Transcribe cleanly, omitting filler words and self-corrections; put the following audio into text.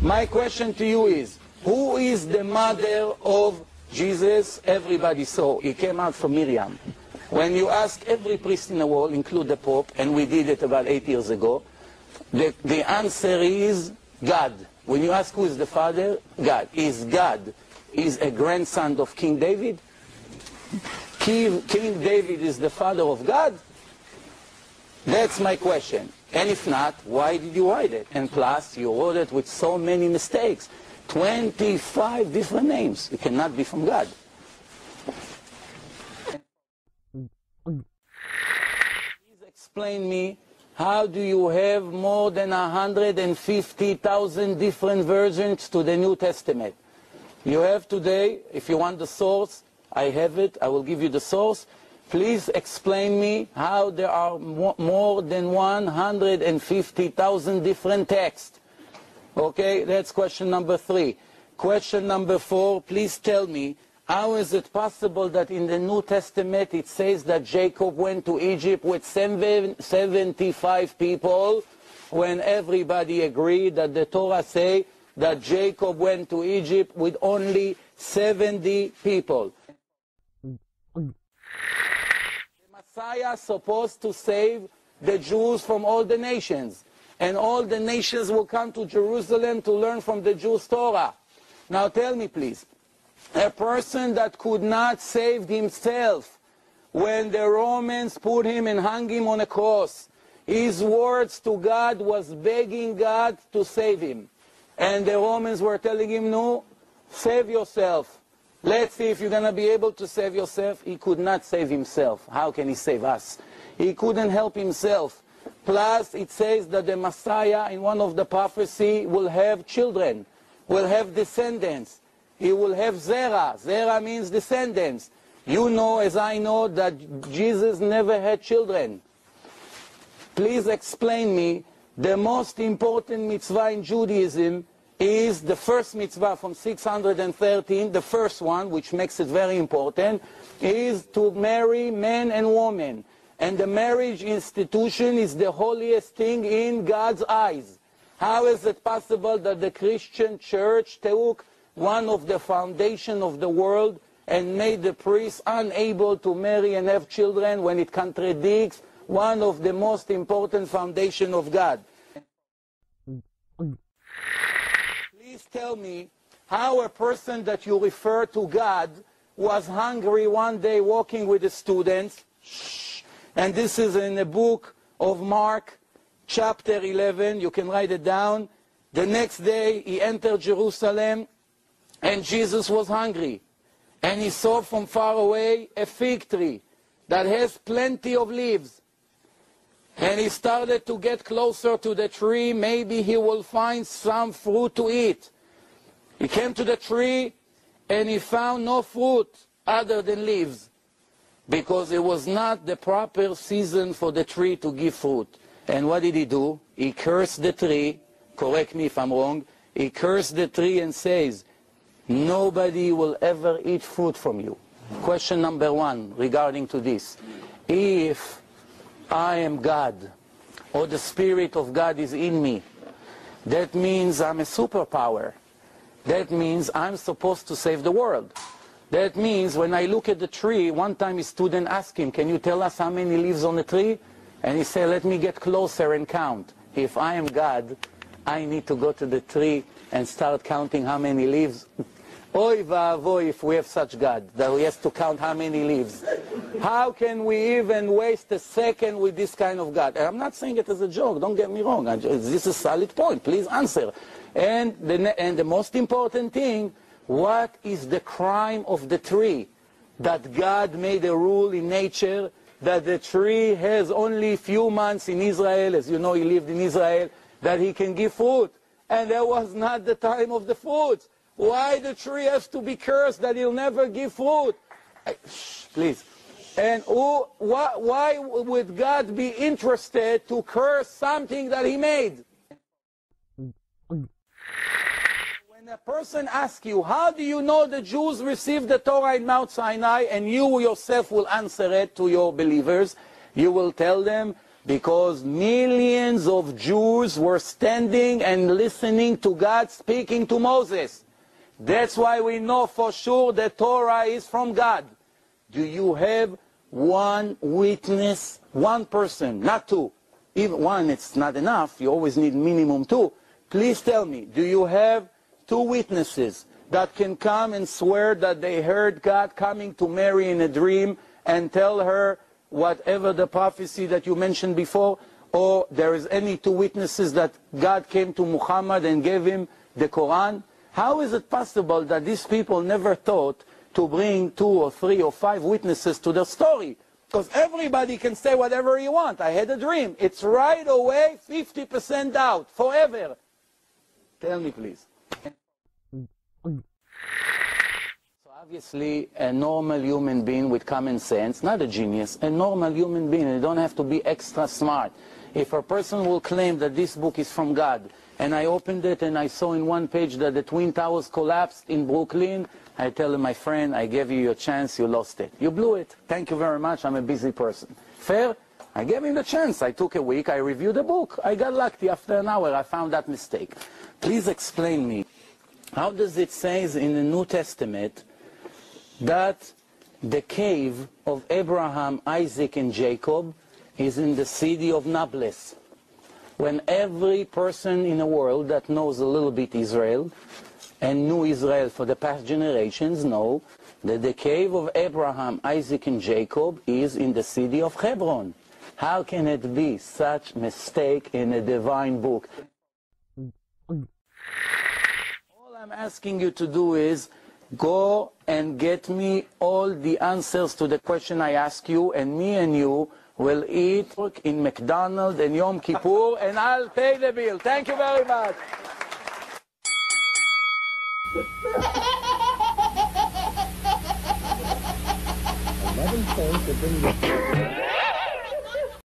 My question to you is, who is the mother of Jesus? Everybody saw. He came out from Miriam. When you ask every priest in the world, include the Pope, and we did it about 8 years ago, the answer is God. When you ask who is the father, God. Is God is a grandson of King David? King David is the father of God? That's my question. And if not, why did you write it? And plus, you wrote it with so many mistakes. 25 different names. It cannot be from God. Please explain me, how do you have more than 150,000 different versions to the New Testament? You have today, if you want the source, I have it, I will give you the source. Please explain me how there are more than 150,000 different texts. Okay, that's question number 3. Question number 4, please tell me, how is it possible that in the New Testament it says that Jacob went to Egypt with 75 people when everybody agreed that the Torah say that Jacob went to Egypt with only 70 people? The Messiah is supposed to save the Jews from all the nations. And all the nations will come to Jerusalem to learn from the Jews' Torah. Now tell me please, a person that could not save himself when the Romans put him and hung him on a cross, his words to God was begging God to save him. And the Romans were telling him, no, save yourself. Let's see if you're going to be able to save yourself. He could not save himself. How can he save us? He couldn't help himself. Plus, it says that the Messiah, in one of the prophecy, will have children, will have descendants. He will have Zerah. Zerah means descendants. You know, as I know, that Jesus never had children. Please explain me, the most important mitzvah in Judaism is the first mitzvah from 613, the first one, which makes it very important, is to marry man and woman. And the marriage institution is the holiest thing in God's eyes. How is it possible that the Christian church took one of the foundation of the world and made the priests unable to marry and have children when it contradicts one of the most important foundation of God? Please tell me how a person that you refer to God was hungry one day walking with the students. And this is in the book of Mark, chapter 11. You can write it down. The next day he entered Jerusalem and Jesus was hungry. And he saw from far away a fig tree that has plenty of leaves. And he started to get closer to the tree. Maybe he will find some fruit to eat. He came to the tree and he found no fruit other than leaves, because it was not the proper season for the tree to give fruit. And what did he do? He cursed the tree. Correct me if I'm wrong. He cursed the tree and says, nobody will ever eat fruit from you. Question number 1 regarding to this. If I am God, or the Spirit of God is in me, that means I'm a superpower. That means I'm supposed to save the world. That means when I look at the tree, one time a student asked him, can you tell us how many leaves on the tree? And he said, let me get closer and count. If I am God, I need to go to the tree and start counting how many leaves. Oy va'avoy if we have such God, that he has to count how many leaves. How can we even waste a second with this kind of God? And I'm not saying it as a joke, don't get me wrong. This is a solid point, please answer. And the most important thing, what is the crime of the tree? That God made a rule in nature that the tree has only few months in Israel, as you know he lived in Israel, that he can give fruit. And that was not the time of the fruit. Why the tree has to be cursed that he'll never give fruit? Please. And why would God be interested to curse something that he made? When a person asks you, how do you know the Jews received the Torah in Mount Sinai, and you yourself will answer it to your believers, you will tell them, Because millions of Jews were standing and listening to God speaking to Moses. That's why we know for sure that Torah is from God. Do you have one witness, one person, not two? Even one, it's not enough. You always need minimum two. Please tell me, do you have two witnesses that can come and swear that they heard God coming to Mary in a dream and tell her whatever the prophecy that you mentioned before? Or there is any two witnesses that God came to Muhammad and gave him the Quran? How is it possible that these people never thought to bring 2 or 3 or 5 witnesses to the story? Because everybody can say whatever you want. I had a dream. It's right away 50% doubt, forever. Tell me, please. So obviously, a normal human being with common sense, not a genius, a normal human being, you don't have to be extra smart. If a person will claim that this book is from God, and I opened it and I saw in one page that the Twin Towers collapsed in Brooklyn, I tell him, my friend, I gave you your chance, you lost it. You blew it. Thank you very much, I'm a busy person. Fair? I gave him the chance. I took a week, I reviewed the book. I got lucky. After an hour, I found that mistake. Please explain me, how does it say in the New Testament that the cave of Abraham, Isaac, and Jacob is in the city of Nablus? When every person in the world that knows a little bit Israel and knew Israel for the past generations know that the cave of Abraham, Isaac, and Jacob is in the city of Hebron. How can it be such mistake in a divine book? All I'm asking you to do is go and get me all the answers to the question I ask you, and me and you will eat in McDonald's and Yom Kippur, and I'll pay the bill. Thank you very much. 11 phones to bring you.